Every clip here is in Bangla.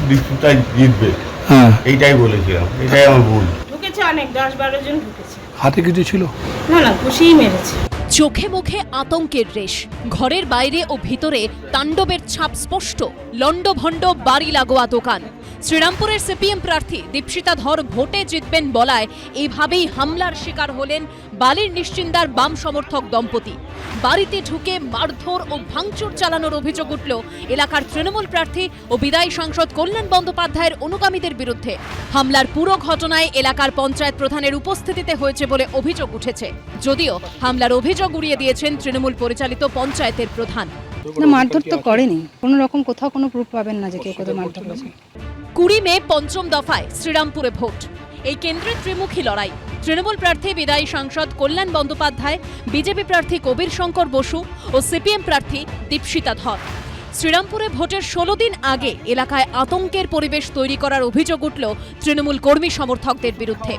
দীপশিতাই জিতবে, এইটাই বলেছিলাম, এটাই আমার ভুল। ঢুকেছে অনেক, 10-12 জন ঢুকেছে। হাতে কিছু ছিল না না, ঘুষিই মেরেছে। চোখে মুখে আতঙ্কের রেশ, ঘরের বাইরে ও ভিতরে তাণ্ডবের ছাপ স্পষ্ট। লন্ডভন্ড বাড়ি লাগোয়া দোকান। শ্রীরামপুরের সিপিএম প্রার্থী দীপশিতা ধর ভোটে জিতবেন বলায় এইভাবেই হামলার শিকার হলেন বালির নিশ্চিন্দার বাম সমর্থক দম্পতি। বাড়িতে ঢুকে মারধর ও ভাঙচুর চালানোর অভিযোগ উঠল এলাকার তৃণমূল প্রার্থী ও বিদায়ী সাংসদ কল্যাণ বন্দ্যোপাধ্যায়ের অনুগামীদের বিরুদ্ধে। হামলার পুরো ঘটনায় এলাকার পঞ্চায়েত প্রধানের উপস্থিতিতে হয়েছে বলে অভিযোগ উঠেছে, যদিও হামলার অভিযোগ উড়িয়ে দিয়েছেন তৃণমূল পরিচালিত পঞ্চায়েতের প্রধান। মারধর তো করেনি, কোনো রকম কোথাও কোনো প্রুফ পাবেন না যে কেউ কোথাও মারধর করেছে। 20 মে পঞ্চম দফায় শ্রীরামপুরে ভোট। এই কেন্দ্রে ত্রিমুখী লড়াই। তৃণমূল প্রার্থী বিদায়ী সাংসদ কল্যাণ বন্দ্যোপাধ্যায়, বিজেপি প্রার্থী কবির শঙ্কর বসু ও সিপিএম প্রার্থী দীপশিতা ধর। শ্রীরামপুরে ভোটের 16 দিন আগে এলাকায় আতঙ্কের পরিবেশ তৈরি করার অভিযোগ উঠল তৃণমূল কর্মী সমর্থকদের বিরুদ্ধে।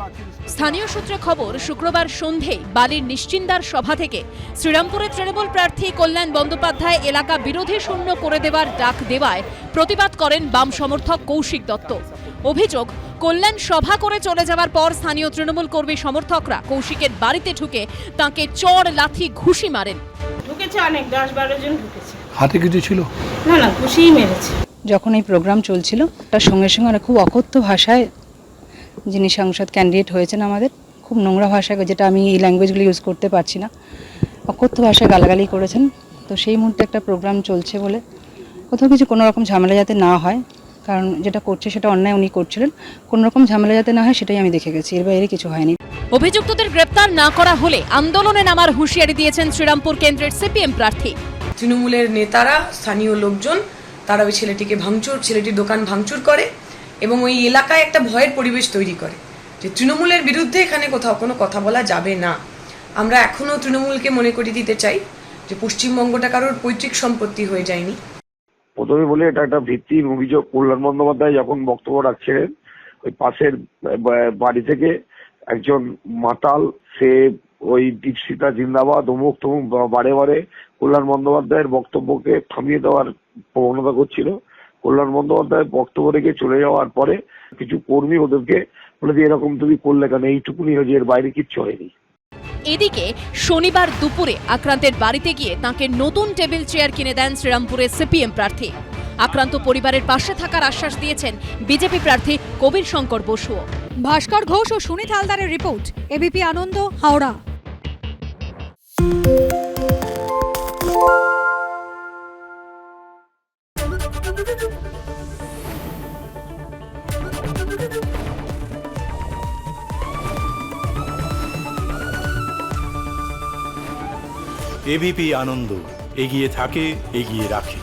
স্থানীয় সূত্রে খবর, শুক্রবার সন্ধেয় বালির নিশ্চিন্দার সভা থেকে শ্রীরামপুরের তৃণমূল প্রার্থী কল্যাণ বন্দ্যোপাধ্যায় এলাকা বিরোধী শূন্য করে দেওয়ার ডাক দেওয়ায় প্রতিবাদ করেন বাম সমর্থক কৌশিক দত্ত। অভিযোগ, কল্যাণ সভা করে চলে যাওয়ার পর স্থানীয় তৃণমূল কর্মী সমর্থকরা কৌশিকের বাড়িতে ঢুকে তাঁকে চড় লাথি ঘুষি মারেন। ঢুকেছে অনেক, 10-12 জন ঢুকেছে। হাতে কিছু ছিল না না, ঘুষিই মেরেছে। যখন এই প্রোগ্রাম চলছিল তার সঙ্গে সঙ্গে খুব অকথ্য ভাষায় যিনি সাংসদ ক্যান্ডিডেট হয়েছেন আমাদের, খুব নোংরা ভাষায়, যেটা আমি এই ল্যাঙ্গুয়েজগুলো ইউজ করতে পারছি না, অকথ্য ভাষায় গালাগালি করেছেন। তো সেই মুহূর্তে একটা প্রোগ্রাম চলছে বলে কোথাও কিছু কোনো রকম ঝামেলা যাতে না হয়, কারণ যেটা করছে সেটা অন্যায় উনি করছিলেন, কোনো রকম ঝামেলা যাতে না হয় সেটাই আমি দেখে গেছি, এর বাইরে কিছু হয়নি। অভিযুক্তদের গ্রেপ্তার না করা হলে আন্দোলনে নামার হুঁশিয়ারি দিয়েছেন শ্রীরামপুর কেন্দ্রের সিপিএম প্রার্থী। তৃণমূলের নেতারা, স্থানীয় লোকজন, তারা ওই ছেলেটির দোকান ভাঙচুর করে এবং ওই এলাকায় একটা ভয়ের পরিবেশ তৈরি করে যে তৃণমূলের বিরুদ্ধে এখানে কোথাও কোনো কথা বলা যাবে না। আমরা এখনো তৃণমূলকে মনে করিয়ে দিতে চাই যে পশ্চিমবঙ্গটা কারোর পৈতৃক সম্পত্তি হয়ে যায়নি। প্রথমে বলে এটা একটা ভিত্তিহীন অভিযোগ। কল্যাণ বন্দ্যোপাধ্যায় যখন বক্তব্য রাখছিলেন, ওই পাশের বাড়ি থেকে একজন মাতাল, সে ওই দীপশিতা জিন্দাবাদ অমুক তমুক বারে বারে কল্যাণ বন্দ্যোপাধ্যায়ের বক্তব্যকে থামিয়ে দেওয়ার প্রবণতা করছিল। কল্যাণ বন্দ্যোপাধ্যায় বক্তব্য রেখে চলে যাওয়ার পরে কিছু কর্মী ওদেরকে বলে যে এরকম তুমি করলে কেন, এইটুকুনি হয়েছে, এর বাইরে কিচ্ছু হয়নি। এদিকে শনিবার দুপুরে আক্রান্তের বাড়িতে গিয়ে তাঁকে নতুন টেবিল চেয়ার কিনে দেন শ্রীরামপুরের সিপিএম প্রার্থী। আক্রান্ত পরিবারের পাশে থাকার আশ্বাস দিয়েছেন বিজেপি প্রার্থী কবির শঙ্কর বসুও। ভাস্কর ঘোষ ও সুনীত হালদারের রিপোর্ট, এবিপি আনন্দ, হাওড়া। এবিপি আনন্দ, এগিয়ে থাকে, এগিয়ে রাখে।